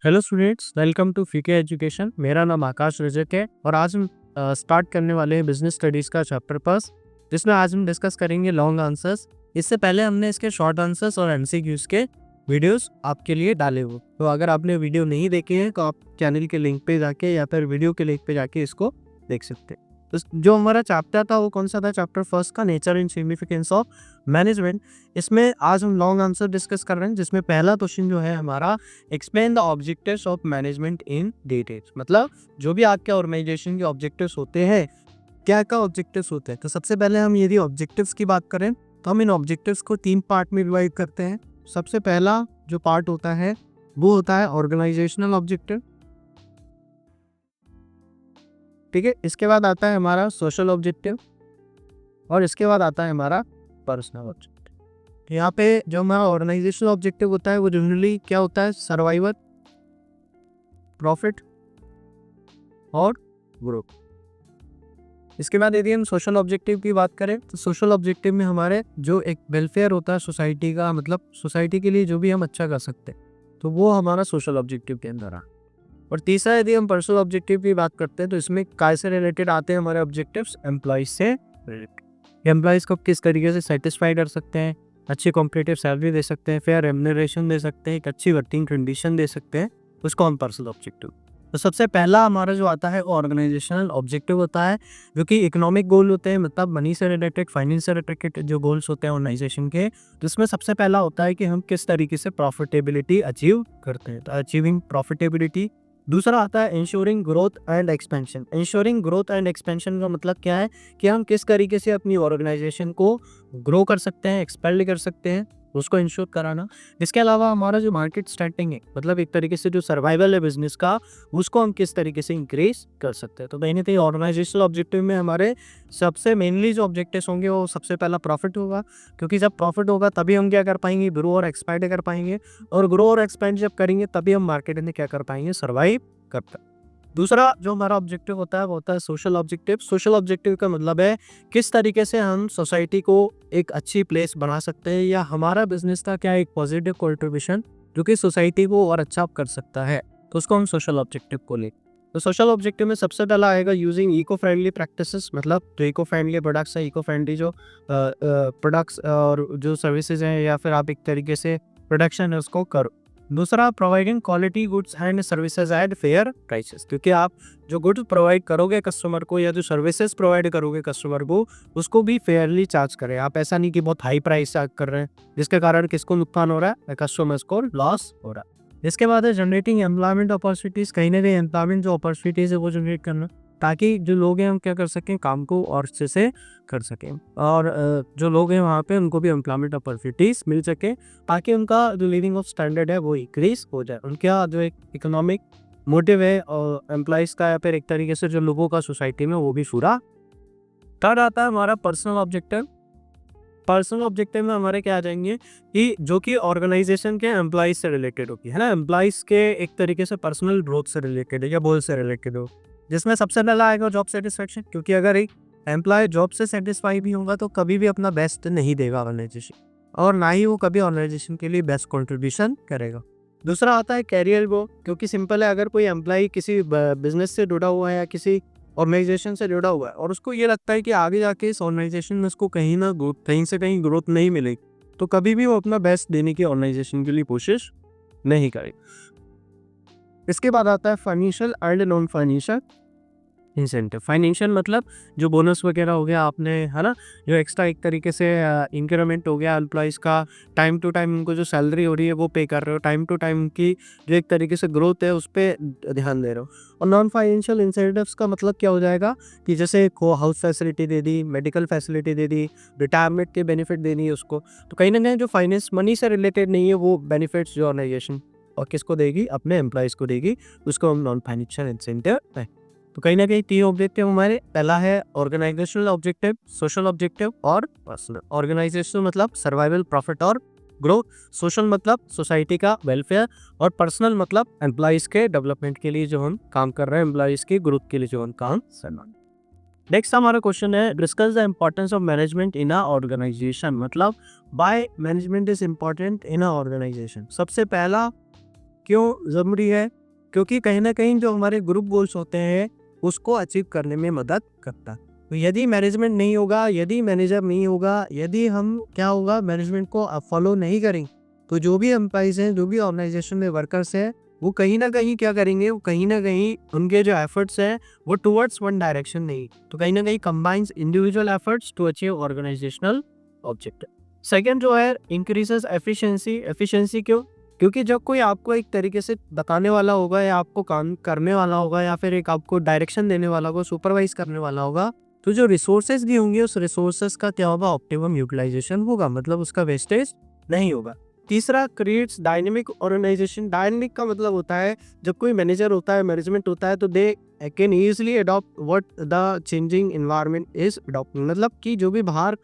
Hello students, welcome to फीके education. मेरा नाम आकाश रजक है और आज हम स्टार्ट करने वाले हैं बिजनेस स्टडीज़ का चैप्टर पास, जिसमें आज हम डिस्कस करेंगे लॉन्ग आंसर्स। इससे पहले हमने इसके शॉर्ट आंसर्स और एमसीक्यूज़ के वीडियोस आपके लिए डाले हुए, तो अगर आपने वीडियो नहीं देखे हैं तो आप चैनल के लिंक पे जाके या फिर वीडियो के लिंक पे जाके इसको देख सकते हैं। तो जो हमारा चैप्टर था वो कौन सा था? चैप्टर फर्स्ट का nature and significance of management. इसमें आज हम लॉन्ग आंसर डिस्कस कर रहे हैं, जिसमें पहला क्वेश्चन जो है हमारा, explain the objectives of management in details. मतलब जो भी आपके ऑर्गेनाइजेशन के ऑब्जेक्टिव्स होते हैं, क्या क्या ऑब्जेक्टिव्स होते हैं। तो सबसे पहले हम यदि ऑब्जेक्टिव्स की बात करें तो हम इन ऑब्जेक्टिव्स को 3 पार्ट में डिवाइड करते हैं। सबसे पहला जो पार्ट होता है वो होता है ऑर्गेनाइजेशनल ऑब्जेक्टिव, ठीक है। इसके बाद आता है हमारा सोशल ऑब्जेक्टिव और इसके बाद आता है हमारा पर्सनल ऑब्जेक्टिव। यहाँ पे जो हमारा ऑर्गेनाइजेशनल ऑब्जेक्टिव होता है वो जनरली क्या होता है? सर्वाइवल, प्रॉफिट और ग्रोथ। इसके बाद यदि हम सोशल ऑब्जेक्टिव की बात करें तो सोशल ऑब्जेक्टिव में हमारे जो एक वेलफेयर होता है सोसाइटी का, मतलब सोसाइटी के लिए जो भी हम अच्छा कर सकते हैं, तो वो हमारा सोशल ऑब्जेक्टिव के अंदर आ। और तीसरा यदि हम पर्सनल ऑब्जेक्टिव की बात करते हैं तो इसमें काय से रिलेटेड आते हैं हमारे ऑब्जेक्टिव्स? एम्प्लॉइज से रिलेटेड। एम्प्लॉइज को किस तरीके से सेटिस्फाई कर सकते हैं, अच्छी कॉम्पिटिटिव सैलरी दे सकते हैं, फेयर रेम्यूनरेशन दे सकते हैं, एक अच्छी वर्किंग कंडीशन दे सकते हैं, उसको हम पर्सनल ऑब्जेक्टिव। तो सबसे पहला हमारा जो आता है वो ऑर्गेनाइजेशनल ऑब्जेक्टिव होता है, जो कि इकोनॉमिक गोल होते हैं, मतलब मनी से रिलेटेड, फाइनेंस से रिलेटेड जो गोल्स होते हैं ऑर्गेनाइजेशन के। तो इसमें सबसे पहला होता है कि हम किस तरीके से प्रॉफिटेबिलिटी अचीव करते हैं, तो अचीविंग प्रॉफिटेबिलिटी। दूसरा आता है ensuring growth and expansion. Ensuring growth and expansion का मतलब क्या है कि हम किस तरीके से अपनी ऑर्गेनाइजेशन को ग्रो कर सकते हैं, एक्सपेंड कर सकते हैं, उसको इंश्योर कराना। इसके अलावा हमारा जो मार्केट स्टैंडिंग है, मतलब एक तरीके से जो सर्वाइवल है बिजनेस का, उसको हम किस तरीके से इंक्रीज कर सकते हैं। तो कहीं ना कहीं ऑर्गेनाइजेशनल ऑब्जेक्टिव में हमारे सबसे मेनली जो ऑब्जेक्टिव्स होंगे वो सबसे पहला प्रॉफिट होगा, क्योंकि जब प्रॉफिट होगा तभी हम क्या कर पाएंगे? ग्रो और एक्सपैंड कर पाएंगे, और ग्रो और एक्सपैंड जब करेंगे तभी हम मार्केट में क्या कर पाएंगे? सर्वाइव कर पाएंगे। दूसरा जो हमारा ऑब्जेक्टिव होता है वो होता है सोशल ऑब्जेक्टिव। सोशल ऑब्जेक्टिव का मतलब है किस तरीके से हम सोसाइटी को एक अच्छी प्लेस बना सकते हैं, या हमारा बिजनेस का क्या एक पॉजिटिव कंट्रीब्यूशन जो कि सोसाइटी को और अच्छा कर सकता है, तो उसको हम सोशल ऑब्जेक्टिव को ले। तो सोशल ऑब्जेक्टिव में सबसे पहला आएगा यूजिंग इको फ्रेंडली प्रैक्टिसेस, मतलब जो इको फ्रेंडली प्रोडक्ट्स है, इको फ्रेंडली जो प्रोडक्ट्स और जो सर्विसेज हैं, या फिर आप एक तरीके से प्रोडक्शन है उसको करो। दूसरा, providing quality goods and services at fair prices, क्योंकि आप जो गुड्स प्रोवाइड करोगे कस्टमर को, या जो सर्विसेज प्रोवाइड करोगे कस्टमर को, उसको भी फेयरली चार्ज करें आप। ऐसा नहीं कि बहुत हाई प्राइस चार्ज कर रहे हैं, जिसके कारण किसको नुकसान हो रहा है? कस्टमर्स को लॉस हो रहा है। इसके बाद है जनरेटिंग एम्प्लॉयमेंट अपॉर्चुनिटीज़। कहीं ना कहीं एम्प्लॉयमेंट जो अपॉर्चुनिटीज़ है वो जनरेट करना, ताकि जो लोग हैं हम क्या कर सकें? काम को और अच्छे से कर सकें, और जो लोग हैं वहाँ पे उनको भी एम्प्लॉयमेंट अपॉर्चुनिटीज़ मिल सके, ताकि उनका जो लिविंग ऑफ स्टैंडर्ड है वो इंक्रीज हो जाए। उनका जो एक इकोनॉमिक मोटिव है और एम्प्लॉयज़ का, या फिर एक तरीके से जो लोगों का सोसाइटी में, वो भी पूरा। थर्ड आता है हमारा पर्सनल ऑब्जेक्टिव। पर्सनल ऑब्जेक्टिव में हमारे क्या आ जाएंगे कि जो कि ऑर्गेनाइजेशन के एम्प्लॉइज से रिलेटेड होगी, है ना। एम्प्लॉइज के एक तरीके से पर्सनल ग्रोथ से रिलेटेड है या गोल से रिलेटेड हो, जिसमें सबसे पहला आएगा जॉब सेटिस्फेक्शन, क्योंकि अगर एक एम्प्लॉय जॉब से सेटिस्फाई भी होगा तो कभी भी अपना बेस्ट नहीं देगा ऑर्गेनाइजेशन, और ना ही वो कभी ऑर्गेनाइजेशन के लिए बेस्ट कंट्रीब्यूशन करेगा। दूसरा आता है कैरियर ग्रो, क्योंकि सिंपल है, अगर कोई एम्प्लॉय किसी बिजनेस से जुड़ा हुआ है या किसी ऑर्गेनाइजेशन से जुड़ा हुआ है, और उसको ये लगता है कि आगे जाके इस ऑर्गेनाइजेशन में उसको कहीं से कहीं ग्रोथ नहीं मिलेगी, तो कभी भी वो अपना बेस्ट देने की ऑर्गेनाइजेशन के लिए कोशिश नहीं करेगी। इसके बाद आता है financial and non financial incentive. Financial मतलब जो बोनस वगैरह हो गया आपने, है ना, जो एक्स्ट्रा एक तरीके से इंक्रीमेंट हो गया एम्प्लॉइज़ का, टाइम टू टाइम उनको जो सैलरी हो रही है वो पे कर रहे हो, टाइम टू टाइम की जो एक तरीके से ग्रोथ है उस पर ध्यान दे रहे हो। और नॉन फाइनेंशियल इंसेंटिव्स का मतलब क्या हो जाएगा कि जैसे को हाउस फैसिलिटी दे दी, मेडिकल फैसिलिटी दे दी, रिटायरमेंट के बेनिफिट देनी है उसको। तो कहीं ना कहीं जो फाइनेंस मनी से रिलेटेड नहीं है, वो बेनिफिट्स जो ऑर्गेनाइजेशन और किसको देगी? अपने एम्प्लॉइज़ को देगी, उसको हम नॉन फाइनेंशियल इंसेंटिव है। तो कहीं ना कहीं 3 ऑब्जेक्टिव हमारे, पहला है ऑर्गेनाइजेशनल ऑब्जेक्टिव, सोशल ऑब्जेक्टिव और पर्सनल। ऑर्गेनाइजेशनल मतलब सर्वाइवल, प्रॉफिट और ग्रो, सोशल मतलब सोसाइटी का वेलफेयर, और पर्सनल मतलब एम्प्लॉइज के डेवलपमेंट के लिए जो हम काम कर रहे हैं, एम्प्लॉइज की ग्रोथ के लिए जो हम काम कर रहे हैं। नेक्स्ट हमारा क्वेश्चन है, discuss the importance of management in a organisation, मतलब why management is important in a organisation. सबसे पहला क्यों ज़रूरी है? क्योंकि कहीं न कहीं जो हमारे ग्रुप गोल्स होते हैं, उसको अचीव करने में मदद करता है। तो यदि मैनेजमेंट नहीं होगा, यदि मैनेजर नहीं होगा, यदि हम क्या होगा मैनेजमेंट को फॉलो नहीं करेंगे, तो जो भी एम्प्लॉइज़ हैं, जो भी ऑर्गेनाइज़ेशन में वर्कर्स हैं, वो कहीं न कहीं क्या करेंगे, वो कहीं न कहीं उनके जो एफर्ट्स हैं, वो टुवर्ड्स वन डायरेक्शन नहीं, तो कहीं न कहीं combines individual efforts to achieve organisational objective. Second जो है इंक्रीजेस एफिशिएंसी। एफिशिएंसी क्यों? क्योंकि जब कोई आपको एक तरीके से बताने वाला होगा या आपको काम करने वाला होगा या फिर एक आपको डायरेक्शन देने वाला होगा, सुपरवाइज करने वाला होगा, तो जो रिसोर्सेज भी होंगे उस रिसोर्सेज का क्या होगा, ऑप्टिमम यूटिलाइजेशन होगा, मतलब उसका वेस्टेज नहीं होगा। तीसरा क्रिएट्स डायनेमिक ऑर्गेनाइजेशन। डायनेमिक का मतलब होता है जब कोई मैनेजर होता है, मैनेजमेंट होता है, तो they can easily adopt what the changing environment is adopting, मतलब कि जो भी बाहर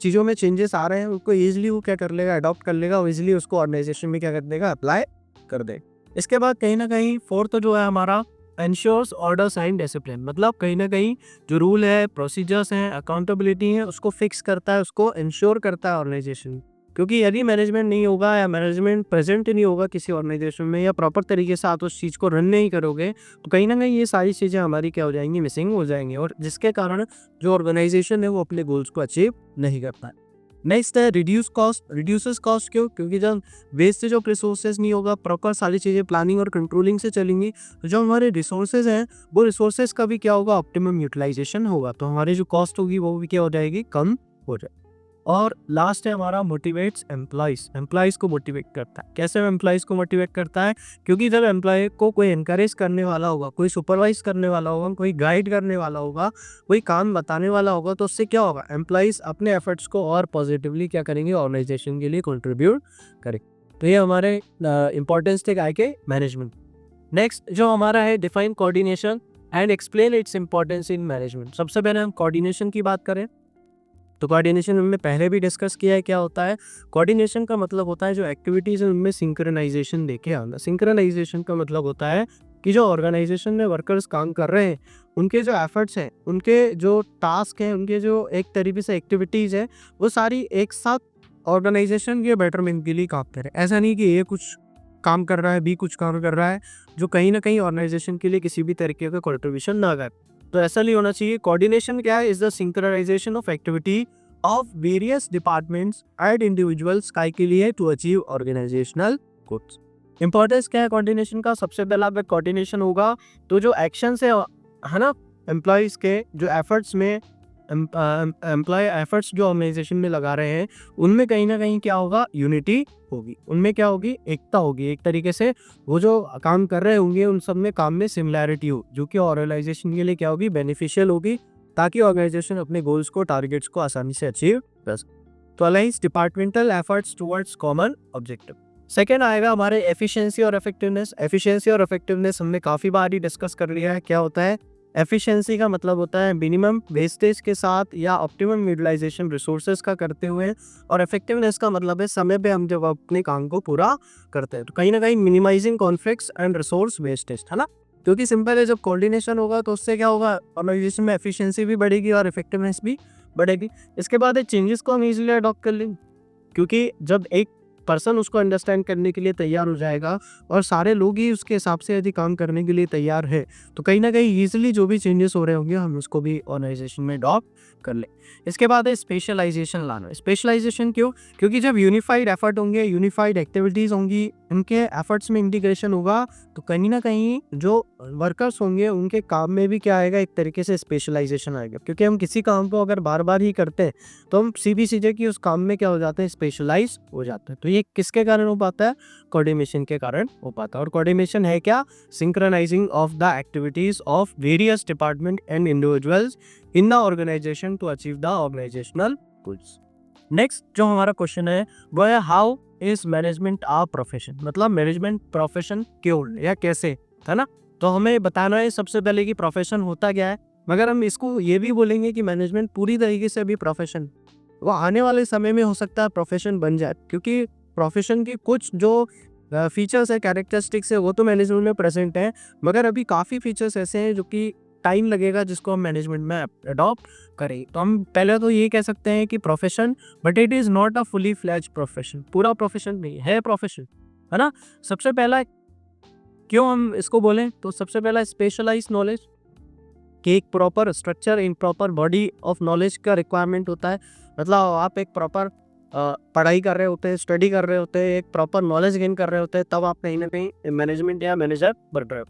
चीज़ों में चेंजेस आ रहे हैं उनको ईजिली वो क्या कर लेगा, अडॉप्ट कर लेगा और ईजिली उसको ऑर्गेनाइजेशन में क्या कर देगा, अप्लाई कर दे। इसके बाद कहीं ना कहीं फोर्थ जो है हमारा एंश्योर्स ऑर्डर्स एंड डिसिप्लिन, मतलब कहीं ना कहीं जो रूल है, प्रोसीजर्स हैं, अकाउंटेबिलिटी है, उसको फिक्स करता है, उसको इंश्योर करता है ऑर्गेनाइजेशन। क्योंकि यदि मैनेजमेंट नहीं होगा या मैनेजमेंट प्रेजेंट नहीं होगा किसी ऑर्गेनाइजेशन में या प्रॉपर तरीके से आप उस चीज़ को रन नहीं करोगे, तो कहीं ना कहीं ये सारी चीज़ें हमारी क्या हो जाएंगी, मिसिंग हो जाएंगी, और जिसके कारण जो ऑर्गेनाइजेशन है वो अपने गोल्स को अचीव नहीं कर पाए। नेक्स्ट है रिड्यूस कॉस्ट। रिड्यूसेस कॉस्ट क्यों? क्योंकि जब वेस्टेज ऑफ रिसोर्सेज नहीं होगा, प्रॉपर सारी चीज़ें प्लानिंग और कंट्रोलिंग से चलेंगी, तो जो हमारे रिसोर्सेज हैं वो रिसोर्सेज का भी क्या होगा, ऑप्टिमम यूटिलाइजेशन होगा, तो हमारी जो कॉस्ट होगी वो भी क्या हो जाएगी, कम हो जाए। और लास्ट है हमारा मोटिवेट्स एम्प्लॉइज। एम्प्लॉइज को मोटिवेट करता है। कैसे एम्प्लॉइज को मोटिवेट करता है? क्योंकि जब एम्प्लॉय को कोई एनकरेज करने वाला होगा, कोई सुपरवाइज करने वाला होगा, कोई गाइड करने वाला होगा, कोई काम बताने वाला होगा, तो उससे क्या होगा, एम्प्लॉइज अपने एफर्ट्स को और पॉजिटिवली क्या करेंगे, ऑर्गेनाइजेशन के लिए कंट्रीब्यूट करेंगे। तो ये हमारे इंपॉर्टेंस थे काय के मैनेजमेंट। नेक्स्ट जो हमारा है define coordination and explain its importance in management. सबसे पहले हम कोऑर्डिनेशन की बात करें तो कोऑर्डिनेशन हमने पहले भी डिस्कस किया है। क्या होता है कोऑर्डिनेशन का मतलब होता है जो एक्टिविटीज़ है उनमें सिंक्रोनाइजेशन देके आना। सिंक्रोनाइजेशन का मतलब होता है कि जो ऑर्गेनाइजेशन में वर्कर्स काम कर रहे हैं उनके जो एफर्ट्स हैं, उनके जो टास्क हैं, उनके जो एक तरीके से एक्टिविटीज़ है, वो सारी एक साथ ऑर्गेनाइजेशन के बेटरमेंट के लिए काम करें। ऐसा नहीं कि ये कुछ काम कर रहा है, बी कुछ काम कर रहा है जो कहीं ना कहीं ऑर्गेनाइजेशन के लिए किसी भी तरीके का कॉन्ट्रीब्यूशन ना करे, तो ऐसा नहीं होना चाहिए। कोऑर्डिनेशन क्या है, is the synchronisation of activity of various departments and individuals काय के लिए to achieve organisational goals. Importance क्या है कोऑर्डिनेशन का? सबसे पहला अगर कोऑर्डिनेशन होगा तो जो एक्शन है ना, एम्प्लॉयज के जो एफर्ट्स में एम्प्लॉय एफर्ट्स जो ऑर्गेनाइजेशन में लगा रहे हैं उनमें कहीं ना कहीं क्या होगा, यूनिटी होगी, उनमें क्या होगी, एकता होगी। एक तरीके से वो जो काम कर रहे होंगे उन सब में काम में सिमिलैरिटी हो, जो कि ऑर्गेनाइजेशन के लिए क्या होगी, बेनिफिशियल होगी, ताकि ऑर्गेनाइजेशन अपने गोल्स को, टारगेट्स को आसानी से अचीव कर सके। तो aligns departmental efforts towards common objective. Second आएगा हमारे एफिशिएंसी और इफेक्टिवनेस। एफिशिएंसी और इफेक्टिवनेस हमने काफ़ी बार ही डिस्कस कर लिया है। क्या होता है एफिशिएंसी का मतलब होता है मिनिमम वेस्टेज के साथ या ऑप्टिमम यूटिलाइजेशन रिसोर्सेज का करते हुए, और इफेक्टिवनेस का मतलब है समय पे हम जब अपने काम को पूरा करते हैं, तो कहीं ना कहीं minimising conflicts and resource wastage, है ना। क्योंकि सिंपल है, जब कोऑर्डिनेशन होगा तो उससे क्या होगा, ऑर्गेनाइजेशन में एफिशिएंसी भी बढ़ेगी और इफेक्टिवनेस भी बढ़ेगी। इसके बाद चेंजेस को हम इजीली अडॉप्ट कर लेंगे, क्योंकि जब एक पर्सन उसको अंडरस्टैंड करने के लिए तैयार हो जाएगा और सारे लोग ही उसके हिसाब से यदि काम करने के लिए तैयार है, तो कहीं ना कहीं ईजिली जो भी चेंजेस हो रहे होंगे हम उसको भी ऑर्गेनाइजेशन में अडॉप्ट कर ले। इसके बाद है स्पेशलाइजेशन लाना। स्पेशलाइजेशन क्यों? क्योंकि जब यूनिफाइड एफर्ट होंगे, यूनिफाइड एक्टिविटीज़ होंगी, उनके एफर्ट्स में इंटीग्रेशन होगा, तो कहीं ना कहीं जो वर्कर्स होंगे उनके काम में भी क्या आएगा, एक तरीके से स्पेशलाइजेशन आएगा। क्योंकि हम किसी काम को अगर बार बार ही करते हैं तो हम सीधे की उस काम में क्या हो जाते हैं, स्पेशलाइज हो जाते हैं। तो ये किसके कारण हो पाता है? कोऑर्डिनेशन के कारण हो पाता है। और कोऑर्डिनेशन है क्या? Synchronising of the activities of various department and individuals in the organisation to achieve the organisational goals. Next जो हमारा क्वेश्चन है वो है how is management a profession, मतलब मैनेजमेंट प्रोफेशन क्यों या कैसे, है ना। तो हमें बताना है सबसे पहले कि प्रोफेशन होता क्या है, मगर हम इसको ये भी बोलेंगे कि मैनेजमेंट पूरी तरीके से अभी प्रोफेशन, वो आने वाले समय में हो सकता है प्रोफेशन बन जाए, क्योंकि प्रोफेशन की कुछ जो फीचर्स है, कैरेक्टरिस्टिक्स है, वो तो मैनेजमेंट में प्रेजेंट है, मगर अभी काफ़ी फीचर्स ऐसे हैं जो कि टाइम लगेगा जिसको हम मैनेजमेंट में अडॉप्ट करें। तो हम पहले तो ये कह सकते हैं कि profession, but it is not a fully fledge profession. पूरा प्रोफेशन नहीं है, प्रोफेशन, है ना। सबसे पहला क्यों हम इसको बोलें, तो सबसे पहला स्पेशलाइज नॉलेज, कि एक proper structure in proper body of knowledge का रिक्वायरमेंट होता है। मतलब आप एक प्रॉपर पढ़ाई कर रहे होते हैं, स्टडी कर रहे होते हैं, एक प्रॉपर नॉलेज गेन कर रहे होते हैं, तब आप कहीं ना कहीं मैनेजमेंट या मैनेजर बन रहे हो।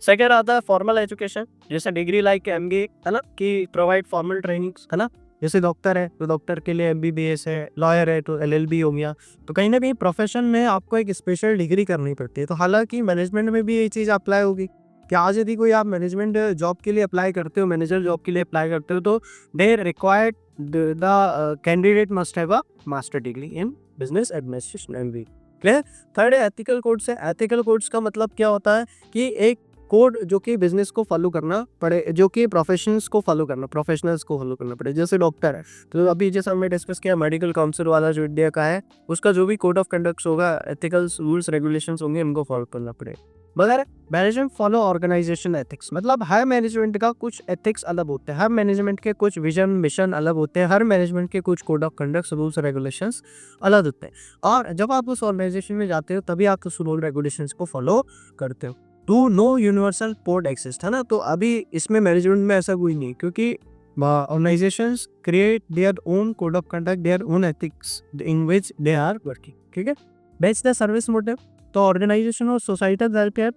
सेकेंड आता है फॉर्मल एजुकेशन, जैसे डिग्री लाइक MBA है ना, कि प्रोवाइड फॉर्मल ट्रेनिंग्स है ना। जैसे डॉक्टर है तो डॉक्टर के लिए MBBS है, लॉयर है तो LLB हो गया। तो कहीं ना कहीं प्रोफेशन में आपको एक स्पेशल डिग्री करनी पड़ती है। तो हालांकि मैनेजमेंट में भी ये चीज़ अप्लाई होगी कि आज यदि कोई आप मैनेजमेंट जॉब के लिए अप्लाई करते हो, मैनेजर जॉब के लिए अप्लाई करते हो, तो they required the candidate must have a master degree in business administration MBA। Clear. Third है एथिकल कोड्स है। एथिकल कोड्स का मतलब क्या होता है कि एक कोड जो कि बिजनेस को फॉलो करना पड़े, जो कि प्रोफेशनल्स को फॉलो करना पड़े। जैसे डॉक्टर है तो अभी जैसे हमने डिस्कस किया, मेडिकल काउंसिल वाला जो इंडिया का है, उसका जो भी कोड ऑफ कंडक्ट होगा, एथिकल रूल्स रेगुलेशंस होंगे, इनको फॉलो करना पड़ेगा। मगर मैनेजमेंट फॉलो ऑर्गेनाइजेशन एथिक्स, मतलब हर मैनेजमेंट का कुछ एथिक्स अलग होते हैं, हर मैनेजमेंट के कुछ विजन मिशन अलग होते हैं, हर मैनेजमेंट के कुछ code of conduct rules regulations अलग होते हैं। और जब आप उस ऑर्गेनाइजेशन में जाते हो तभी आप उस रूल रेगुलेशंस को फॉलो करते हो। Two no universal code exist है ना। तो अभी इसमें मैनेजमेंट में ऐसा कोई नहीं, क्योंकि organisations create their own code of conduct, their own ethics in which they are working. ठीक है। बेस्ट द सर्विस मोटिव, तो ऑर्गेनाइजेशन और सोसाइटल वेलफेयर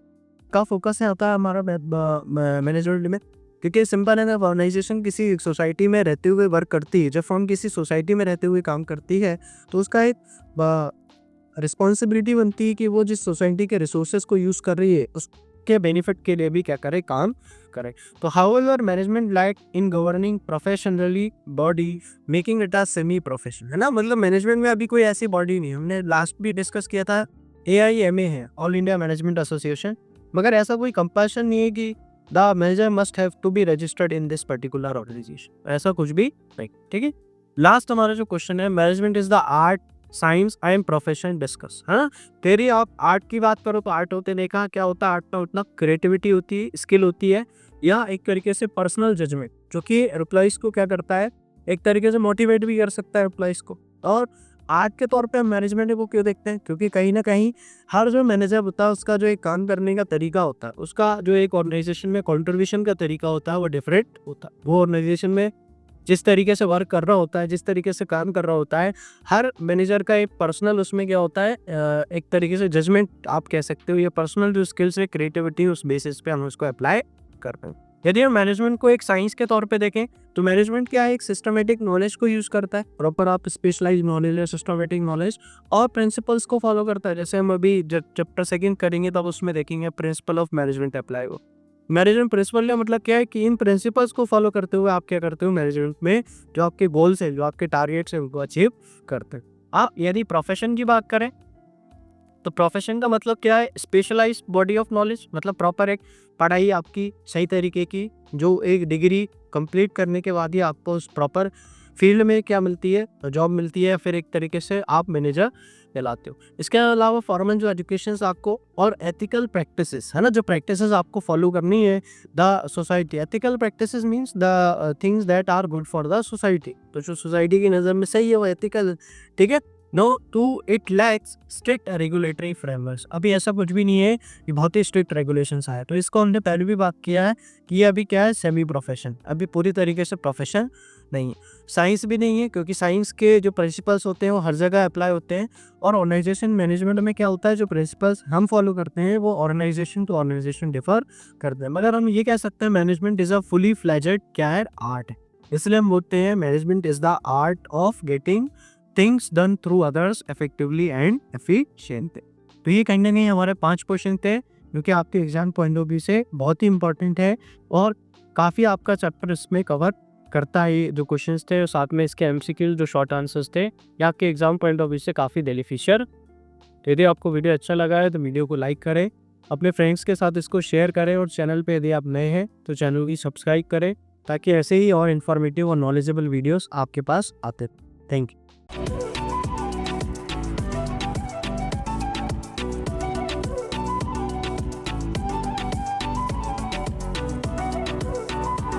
का फोकस है होता है हमारा मैनेजमेंट में। क्योंकि सिंपल है ना, ऑर्गेनाइजेशन किसी सोसाइटी में रहते हुए वर्क करती है, जब फर्म किसी सोसाइटी में रहते हुए काम करती है तो उसका एक रिस्पॉन्सिबिलिटी बनती है कि वो जिस सोसाइटी के रिसोर्सेज को यूज़ कर रही है उसके बेनिफिट के लिए भी क्या करे, काम करे। तो however management like in governing professionally body making it a semi professional है ना। मतलब मैनेजमेंट में अभी कोई ऐसी बॉडी नहीं, हमने लास्ट भी डिस्कस किया था, AIMA है, ऑल इंडिया मैनेजमेंट एसोसिएशन, मगर ऐसा कोई कंपल्शन नहीं है कि the manager must have to be registered in this particular organisation, ऐसा कुछ भी नहीं। ठीक है। लास्ट हमारा जो क्वेश्चन है, management is the art science and profession discuss है ना। तेरी आप आर्ट की बात करो तो आर्ट होते नहीं, कहा क्या होता है आर्ट में, उतना क्रिएटिविटी होती है, स्किल होती है, या एक तरीके से पर्सनल जजमेंट, जो कि एम्प्लॉइज को क्या करता है, एक तरीके से मोटिवेट भी कर सकता है एम्प्लॉइज को। और आर्ट के तौर पे हम मैनेजमेंट को क्यों देखते हैं, क्योंकि कहीं ना कहीं हर जो मैनेजर होता है उसका जो एक काम करने का तरीका होता है, उसका जो एक ऑर्गेनाइजेशन में कॉन्ट्रीब्यूशन का तरीका होता है, वो डिफरेंट होता है। वो ऑर्गेनाइजेशन में जिस तरीके से वर्क कर रहा होता है, जिस तरीके से काम कर रहा होता है, हर मैनेजर का एक पर्सनल उसमें क्या होता है, एक तरीके से जजमेंट आप कह सकते हो, ये पर्सनल जो स्किल्स है, क्रिएटिविटी, उस बेसिस पे हम उसको अप्लाई करते हैं। यदि हम मैनेजमेंट को एक साइंस के तौर पे देखें तो मैनेजमेंट क्या है, एक सिस्टमेटिक नॉलेज को यूज करता है, प्रॉपर आप स्पेशलाइज नॉलेज है, सिस्टमेटिक नॉलेज और प्रिंसिपल्स को फॉलो करता है। जैसे हम अभी चैप्टर 2 करेंगे तब उसमें देखेंगे प्रिंसिपल ऑफ मैनेजमेंट अप्लाई हो। मैनेजमेंट प्रिंसिपल का मतलब क्या है कि इन प्रिंसिपल्स को फॉलो करते हुए आप क्या करते हो, मैनेजमेंट में जो आपके गोल्स है, जो आपके टारगेट्स है, उनको अचीव करते हैं। आप यदि प्रोफेशन की बात करें तो प्रोफेशन का मतलब क्या है, स्पेशलाइज्ड बॉडी ऑफ नॉलेज, मतलब प्रॉपर एक पढ़ाई आपकी सही तरीके की, जो एक डिग्री कंप्लीट करने के बाद ही आपको उस प्रॉपर फील्ड में क्या मिलती है, जॉब मिलती है, फिर एक तरीके से आप मैनेजर कहलाते हो। इसके अलावा फॉर्मल जो एजुकेशन आपको और एथिकल प्रैक्टिसेस है ना, जो प्रैक्टिसेस आपको फॉलो करनी है the society. Ethical practices means the things that are good for the society, तो जो सोसाइटी की नज़र में सही है वो एथिकल। ठीक है। No two it lacks strict regulatory framework, अभी ऐसा कुछ भी नहीं है कि बहुत ही स्ट्रिक्ट रेगुलेशंस आए। तो इसको हमने पहले भी बात किया है कि ये अभी क्या है, सेमी प्रोफेशन, अभी पूरी तरीके से प्रोफेशन नहीं है। साइंस भी नहीं है, क्योंकि साइंस के जो प्रिंसिपल्स होते हैं वो हर जगह अप्लाई होते हैं। और ऑर्गेनाइजेशन मैनेजमेंट में क्या होता है, जो प्रिंसिपल्स हम फॉलो करते हैं वो ऑर्गेनाइजेशन टू ऑर्गेनाइजेशन डिफर करते हैं। मगर हम ये कह सकते हैं management is a fully fledged क्या है, आर्ट है। इसलिए हम बोलते हैं management is the art of getting things done through others effectively and efficiently. तो ये कहीं ना कहीं हमारे 5 क्वेश्चन थे, जो कि आपके एग्जाम पॉइंट ऑफ व्यू से बहुत ही इंपॉर्टेंट है और काफ़ी आपका चैप्टर इसमें कवर करता है। जो क्वेश्चंस थे और साथ में इसके MCQ जो शॉर्ट आंसर्स थे, ये आपके एग्जाम पॉइंट ऑफ व्यू से काफ़ी बेनिफिशियल। तो यदि आपको वीडियो अच्छा लगा है तो वीडियो को लाइक करें, अपने फ्रेंड्स के साथ इसको शेयर करें, और चैनल पे यदि आप नए हैं तो चैनल की सब्सक्राइब करें, ताकि ऐसे ही और इन्फॉर्मेटिव और नॉलेजेबल वीडियोस आपके पास आते। Thank you.